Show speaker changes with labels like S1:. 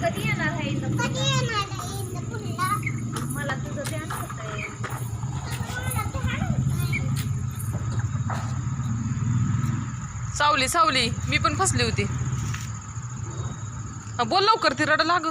S1: कधी येणार आहे इथं?
S2: कधी येणार आहे इथं पुन्हा?
S1: मला तुझं ध्यान होतंय.
S3: सावली सावली मी पण फसली होती. बोल लवकर ती रडा लाग.